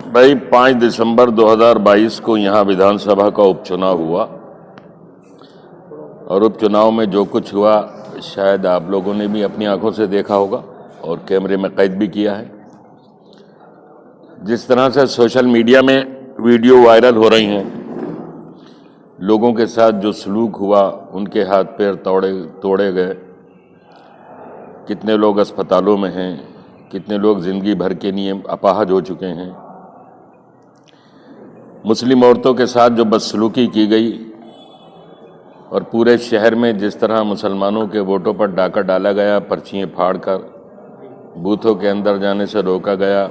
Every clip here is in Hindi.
भाई 5 दिसंबर 2022 को यहाँ विधानसभा का उपचुनाव हुआ और उपचुनाव में जो कुछ हुआ शायद आप लोगों ने भी अपनी आंखों से देखा होगा और कैमरे में कैद भी किया है। जिस तरह से सोशल मीडिया में वीडियो वायरल हो रही हैं, लोगों के साथ जो सलूक हुआ, उनके हाथ पैर तोड़े गए, कितने लोग अस्पतालों में हैं, कितने लोग ज़िंदगी भर के लिए अपाहज हो चुके हैं। मुस्लिम औरतों के साथ जो बदसलूकी की गई और पूरे शहर में जिस तरह मुसलमानों के वोटों पर डाका डाला गया, पर्चियाँ फाड़कर बूथों के अंदर जाने से रोका गया,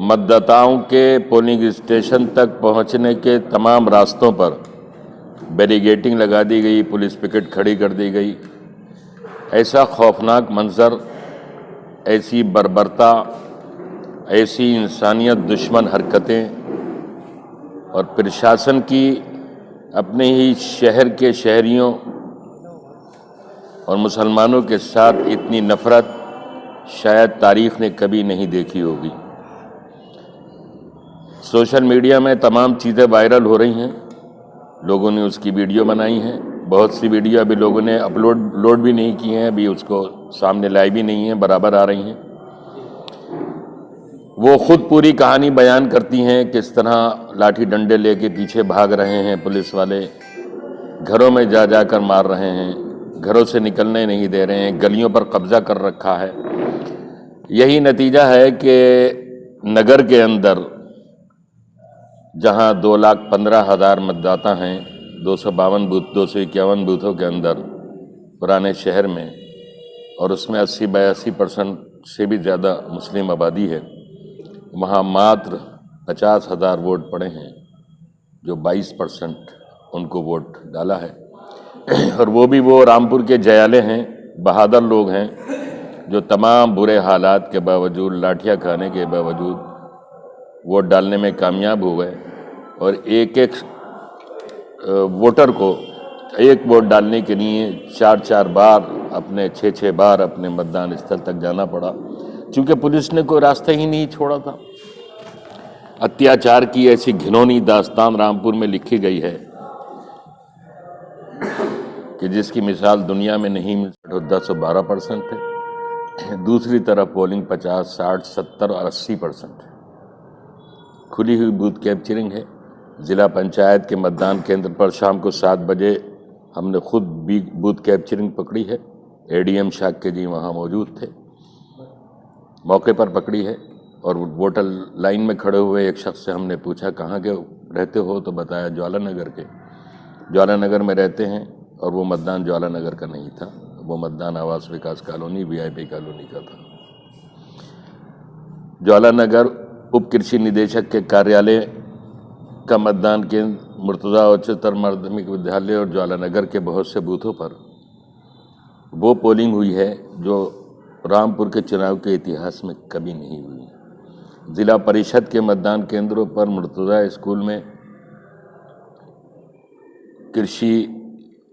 मतदाताओं के पोलिंग स्टेशन तक पहुंचने के तमाम रास्तों पर बैरिकेडिंग लगा दी गई, पुलिस पिकेट खड़ी कर दी गई। ऐसा खौफनाक मंजर, ऐसी बर्बरता, ऐसी इंसानियत दुश्मन हरकतें और प्रशासन की अपने ही शहर के शहरियों और मुसलमानों के साथ इतनी नफरत शायद तारीख ने कभी नहीं देखी होगी। सोशल मीडिया में तमाम चीज़ें वायरल हो रही हैं, लोगों ने उसकी वीडियो बनाई हैं। बहुत सी वीडियो अभी लोगों ने लोड भी नहीं की हैं, अभी उसको सामने लाई भी नहीं हैं, बराबर आ रही हैं। वो खुद पूरी कहानी बयान करती हैं, किस तरह लाठी डंडे लेके पीछे भाग रहे हैं पुलिस वाले, घरों में जा जाकर मार रहे हैं, घरों से निकलने नहीं दे रहे हैं, गलियों पर कब्जा कर रखा है। यही नतीजा है कि नगर के अंदर जहां 2,15,000 मतदाता हैं, 251 बूथों के अंदर पुराने शहर में, और उसमें 80-82% से भी ज़्यादा मुस्लिम आबादी है, वहाँ मात्र 50,000 वोट पड़े हैं, जो 22% उनको वोट डाला है। और वो भी वो रामपुर के जयाले हैं, बहादुर लोग हैं, जो तमाम बुरे हालात के बावजूद, लाठियाँ खाने के बावजूद वोट डालने में कामयाब हो गए और एक एक वोटर को एक वोट डालने के लिए 4-4 बार, अपने 6-6 बार अपने मतदान स्थल तक जाना पड़ा, क्योंकि पुलिस ने कोई रास्ता ही नहीं छोड़ा था। अत्याचार की ऐसी घिनौनी दास्तान रामपुर में लिखी गई है कि जिसकी मिसाल दुनिया में नहीं मिल सकती। 10-12% है, दूसरी तरफ पोलिंग 50, 60, 70 और 80% है। खुली हुई बूथ कैप्चरिंग है। ज़िला पंचायत के मतदान केंद्र पर शाम को 7 बजे हमने खुद भी बूथ कैप्चरिंग पकड़ी है। एडीएम शाक्य जी वहाँ मौजूद थे, मौके पर पकड़ी है। और वोटर लाइन में खड़े हुए एक शख्स से हमने पूछा, कहाँ के रहते हो, तो बताया ज्वाला नगर के, ज्वाला नगर में रहते हैं। और वो मतदान ज्वाला नगर का नहीं था, वो मतदान आवास विकास कॉलोनी वीआईपी कॉलोनी का था। ज्वाला नगर उप कृषि निदेशक के कार्यालय का मतदान केंद्र, मुर्तज़ा उच्चतर माध्यमिक विद्यालय और ज्वाला नगर के बहुत से बूथों पर वो पोलिंग हुई है जो रामपुर के चुनाव के इतिहास में कभी नहीं हुई। ज़िला परिषद के मतदान केंद्रों पर, मुर्तज़ा स्कूल में, कृषि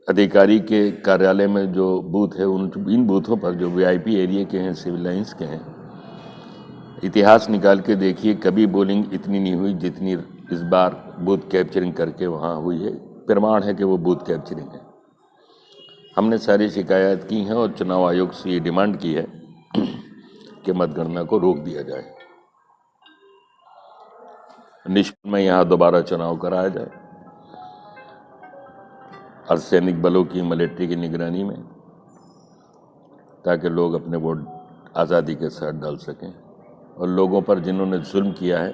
अधिकारी के कार्यालय में जो बूथ है, इन बूथों पर जो वीआईपी एरिया के हैं, सिविल लाइंस के हैं, इतिहास निकाल के देखिए, कभी पोलिंग इतनी नहीं हुई जितनी इस बार बूथ कैप्चरिंग करके वहाँ हुई है। प्रमाण है कि वो बूथ कैप्चरिंग है। हमने सारी शिकायत की हैं और चुनाव आयोग से ये डिमांड की है कि मतगणना को रोक दिया जाए, निष्पक्ष में यहाँ दोबारा चुनाव कराया जाए, अर्धसैनिक बलों की, मिलिट्री की निगरानी में, ताकि लोग अपने वोट आज़ादी के साथ डाल सकें और लोगों पर जिन्होंने जुल्म किया है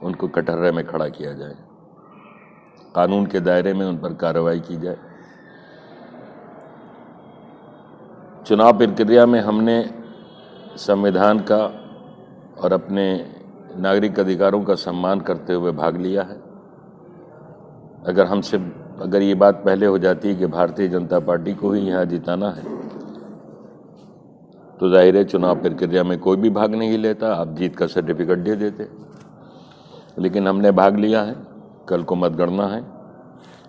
उनको कटहरे में खड़ा किया जाए, कानून के दायरे में उन पर कार्रवाई की जाए। चुनाव प्रक्रिया में हमने संविधान का और अपने नागरिक अधिकारों का सम्मान करते हुए भाग लिया है। अगर ये बात पहले हो जाती है कि भारतीय जनता पार्टी को ही यहाँ जिताना है, तो जाहिर है चुनाव प्रक्रिया में कोई भी भाग नहीं लेता, आप जीत का सर्टिफिकेट दे देते। लेकिन हमने भाग लिया है। कल को मतगणना है।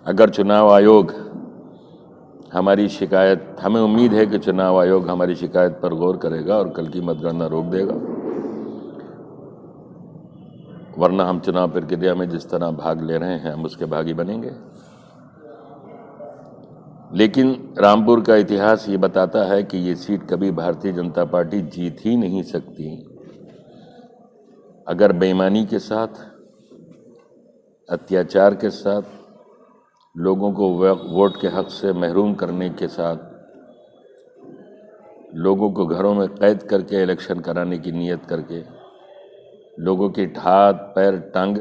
अगर चुनाव आयोग हमारी शिकायत, हमें उम्मीद है कि चुनाव आयोग हमारी शिकायत पर गौर करेगा और कल की मतगणना रोक देगा। वरना हम चुनाव प्रक्रिया में जिस तरह भाग ले रहे हैं हम उसके भागी बनेंगे। लेकिन रामपुर का इतिहास ये बताता है कि ये सीट कभी भारतीय जनता पार्टी जीत ही नहीं सकती अगर बेईमानी के साथ, अत्याचार के साथ, लोगों को वोट के हक से महरूम करने के साथ, लोगों को घरों में कैद करके इलेक्शन कराने की नीयत करके, लोगों की हाथ पैर टांग